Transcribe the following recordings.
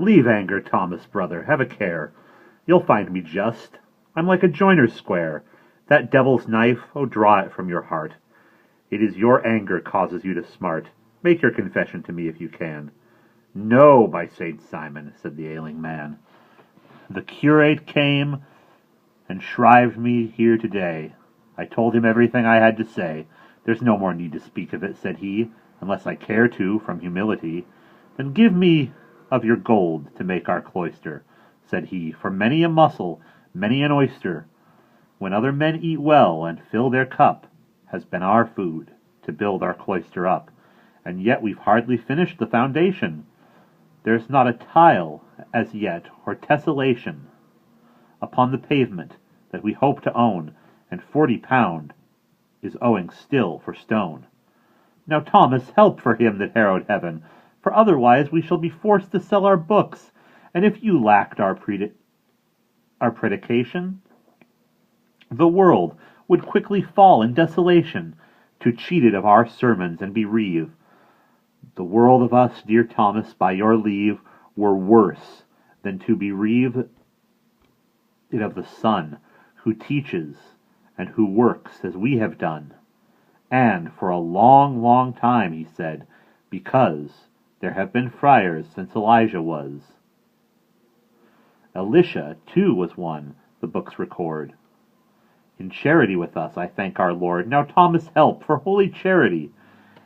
Leave anger, Thomas, brother, have a care. You'll find me just. I'm like a joiner's square. That devil's knife, oh, draw it from your heart. It is your anger causes you to smart. Make your confession to me if you can. No, by Saint Simon, said the ailing man. The curate came and shrived me here today. I told him everything I had to say. There's no more need to speak of it, said he, unless I care to, from humility. Then give me of your gold to make our cloister, said he, for many a mussel, many an oyster, when other men eat well and fill their cup, has been our food to build our cloister up. And yet we've hardly finished the foundation. There's not a tile, as yet, or tessellation upon the pavement that we hope to own, and £40 is owing still for stone. Now, Thomas, help for him that harrowed heaven, for otherwise we shall be forced to sell our books, and if you lacked our predication, the world would quickly fall in desolation, to cheat it of our sermons and bereave. The world of us, dear Thomas, by your leave, were worse than to bereave it of the Son, who teaches and who works as we have done. And for a long, long time, he said, because there have been friars since Elijah was. Elisha, too, was one, the books record. In charity with us, I thank our Lord. Now, Thomas, help, for holy charity.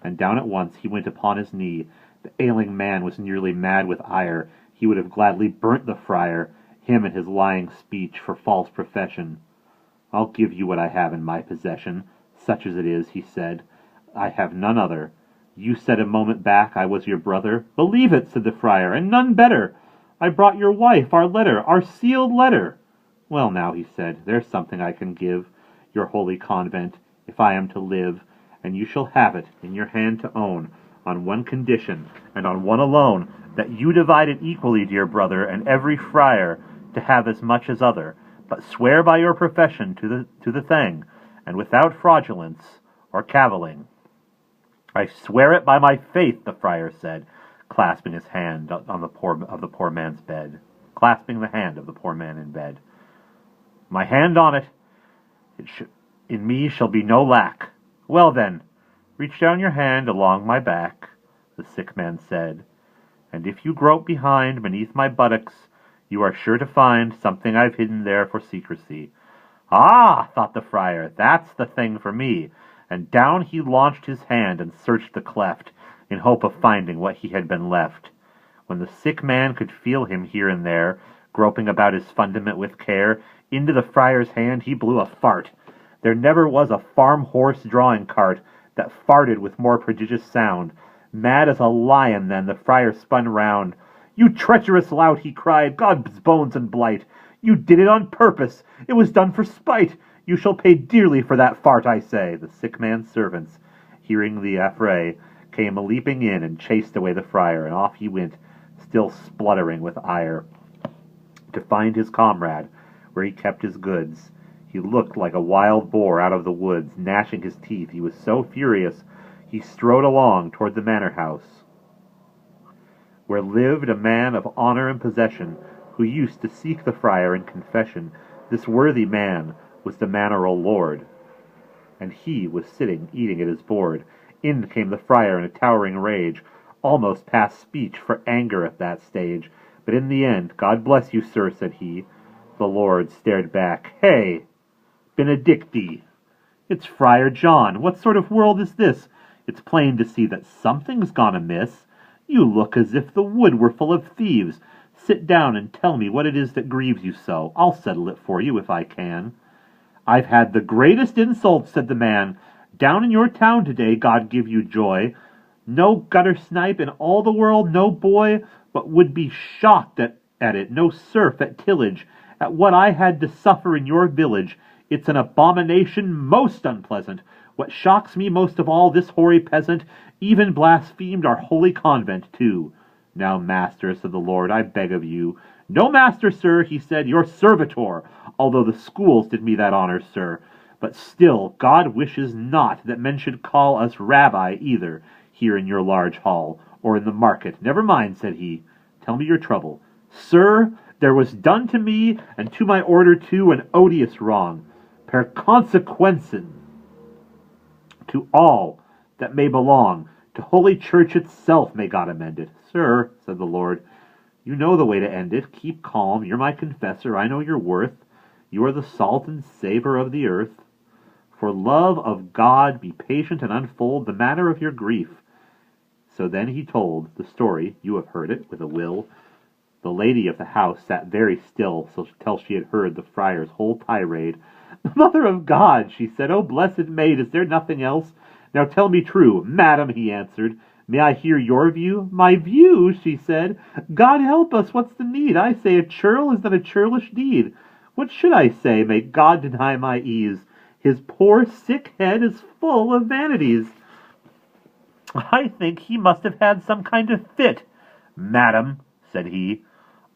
And down at once he went upon his knee. The ailing man was nearly mad with ire. He would have gladly burnt the friar, him and his lying speech for false profession. I'll give you what I have in my possession, such as it is, he said. I have none other. You said a moment back I was your brother. Believe it, said the friar, and none better. I brought your wife our letter, our sealed letter. Well now, he said, there's something I can give your holy convent, if I am to live, and you shall have it in your hand to own, on one condition, and on one alone, that you divide it equally, dear brother, and every friar to have as much as other, but swear by your profession to the thing, and without fraudulence or cavilling. I swear it by my faith, the friar said, clasping his hand on the poor man's bed, clasping the hand of the poor man in bed. My hand on it, in me shall be no lack. Well then, reach down your hand along my back, the sick man said, and if you grope beneath my buttocks, you are sure to find something I've hidden there for secrecy. Ah, thought the friar, that's the thing for me, and down he launched his hand and searched the cleft, in hope of finding what he had been left. When the sick man could feel him here and there, groping about his fundament with care, into the friar's hand he blew a fart. There never was a farm horse drawing cart that farted with more prodigious sound. Mad as a lion then, the friar spun round. You treacherous lout, he cried, God's bones and blight! You did it on purpose! It was done for spite! You shall pay dearly for that fart, I say! The sick man's servants, hearing the affray, came leaping in and chased away the friar, and off he went, still spluttering with ire, to find his comrade, where he kept his goods. He looked like a wild boar out of the woods, gnashing his teeth. He was so furious, he strode along toward the manor house, where lived a man of honor and possession, who used to seek the friar in confession. This worthy man was the manorial lord, and he was sitting eating at his board. In came the friar in a towering rage, almost past speech for anger at that stage. But in the end, God bless you, sir, said he. The lord stared back. Hey, Benedicti! It's Friar John. What sort of world is this? It's plain to see that something's gone amiss. You look as if the wood were full of thieves. Sit down and tell me what it is that grieves you so. I'll settle it for you if I can. I've had the greatest insults, said the man. Down in your town today, God give you joy. No gutter snipe in all the world, no boy, but would be shocked at it, no serf at tillage, at what I had to suffer in your village. It's an abomination most unpleasant. What shocks me most of all, this hoary peasant even blasphemed our holy convent, too. Now, master, said the lord, I beg of you. No master, sir, he said, your servitor, although the schools did me that honor, sir. But still, God wishes not that men should call us rabbi either, here in your large hall, or in the market. Never mind, said he, Tell me your trouble. Sir, there was done to me, and to my order too, an odious wrong, per consequenzen, to all that may belong, to Holy Church itself, may God amend it. Sir, said the Lord, you know the way to end it. Keep calm. You're my confessor. I know your worth. You are the salt and savor of the earth. For love of God, be patient and unfold the matter of your grief. So then he told the story. You have heard it with a will. The lady of the house sat very still till she had heard the friar's whole tirade. Mother of God, she said, O blessed maid, is there nothing else? Now tell me true. Madam, he answered, may I hear your view? My view, she said. God help us, what's the need? I say a churl is done a churlish deed. What should I say? May God deny my ease. His poor sick head is full of vanities. I think he must have had some kind of fit. Madam, said he,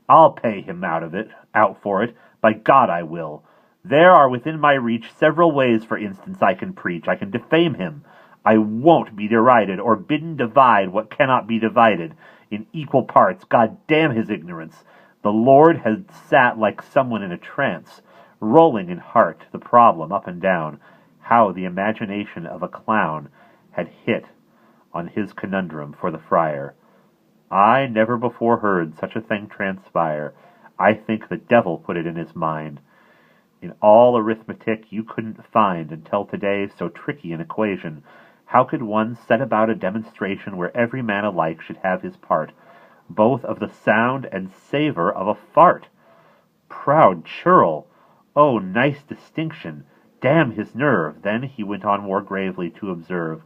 I'll pay him out for it. By God I will. There are within my reach several ways, for instance, I can preach. I can defame him. I won't be derided, or bidden divide what cannot be divided in equal parts. God damn his ignorance. The Lord had sat like someone in a trance, rolling in heart the problem up and down, how the imagination of a clown had hit on his conundrum for the friar. I never before heard such a thing transpire. I think the devil put it in his mind. In all arithmetic you couldn't find, until today, so tricky an equation. How could one set about a demonstration where every man alike should have his part, both of the sound and savor of a fart? Proud churl! Oh, nice distinction! Damn his nerve! Then he went on more gravely to observe.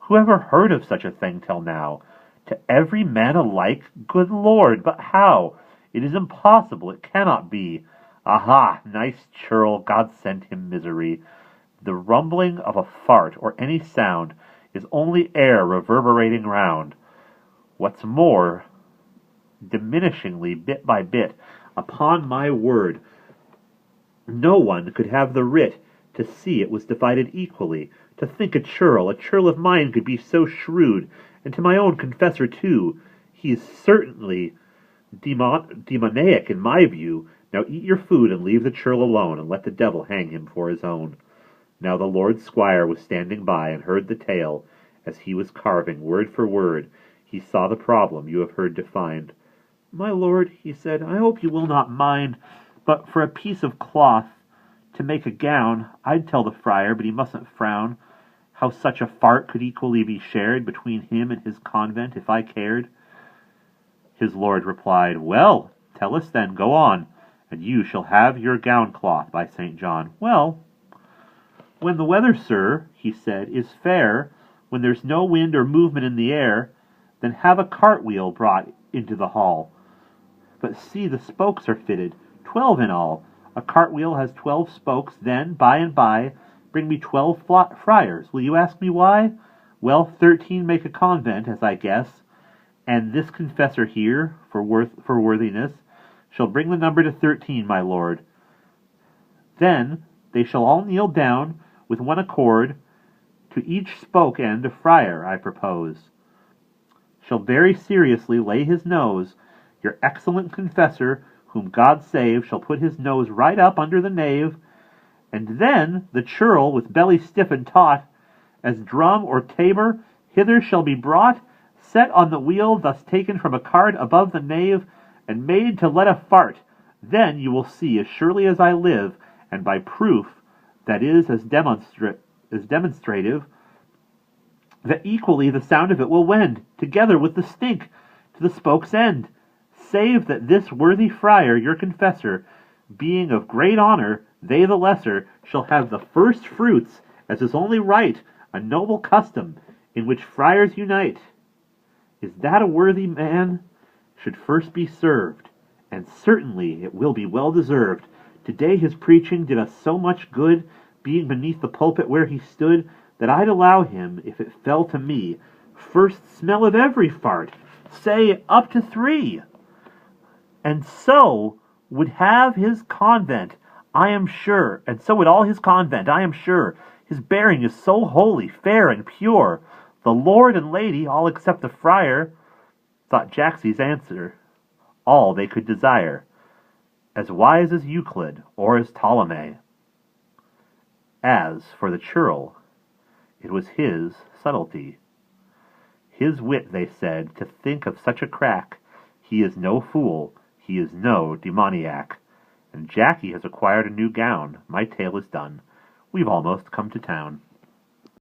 Who ever heard of such a thing till now? To every man alike? Good Lord, but how? It is impossible, it cannot be. Aha, nice churl, God send him misery. The rumbling of a fart, or any sound, is only air reverberating round. What's more, diminishingly, bit by bit, upon my word, no one could have the writ to see it was divided equally. To think a churl of mine could be so shrewd, and to my own confessor too. He is certainly demoniac in my view. Now eat your food and leave the churl alone, and let the devil hang him for his own. Now the Lord Squire was standing by, and heard the tale, as he was carving word for word. He saw the problem you have heard defined. My lord, he said, I hope you will not mind, but for a piece of cloth to make a gown, I'd tell the friar, but he mustn't frown, how such a fart could equally be shared between him and his convent, if I cared. His lord replied, Well, tell us then, go on, and you shall have your gown cloth, by St. John. Well, when the weather, sir, he said, is fair, when there's no wind or movement in the air, then have a cartwheel brought into the hall. But see, the spokes are fitted, 12 in all. A cartwheel has 12 spokes, then, by and by, bring me 12 friars. Will you ask me why? Well, 13 make a convent, as I guess, and this confessor here, for worthiness, shall bring the number to 13, my lord. Then they shall all kneel down with one accord. To each spoke end a friar, I propose, shall very seriously lay his nose. Your excellent confessor, whom God save, shall put his nose right up under the nave, and then the churl, with belly stiff and taut, as drum or tabor, hither shall be brought, set on the wheel, thus taken from a cart above the nave, and made to let a fart. Then you will see, as surely as I live, and by proof that is as demonstrative, that equally the sound of it will wend, together with the stink, to the spoke's end, save that this worthy friar, your confessor, being of great honor, they the lesser, shall have the first fruits, as is only right, a noble custom, in which friars unite. Is that a worthy man should first be served, and certainly it will be well deserved. Today his preaching did us so much good, being beneath the pulpit where he stood, that I'd allow him, if it fell to me, first smell of every fart, say up to 3, and so would have his convent, I am sure, and so would all his convent, I am sure. His bearing is so holy, fair, and pure. The lord and lady, all except the friar, thought Jacksy's answer all they could desire, as wise as Euclid or as Ptolemy. As for the churl, it was his subtlety. His wit, they said, to think of such a crack. He is no fool, he is no demoniac. And Jackie has acquired a new gown. My tale is done. We've almost come to town.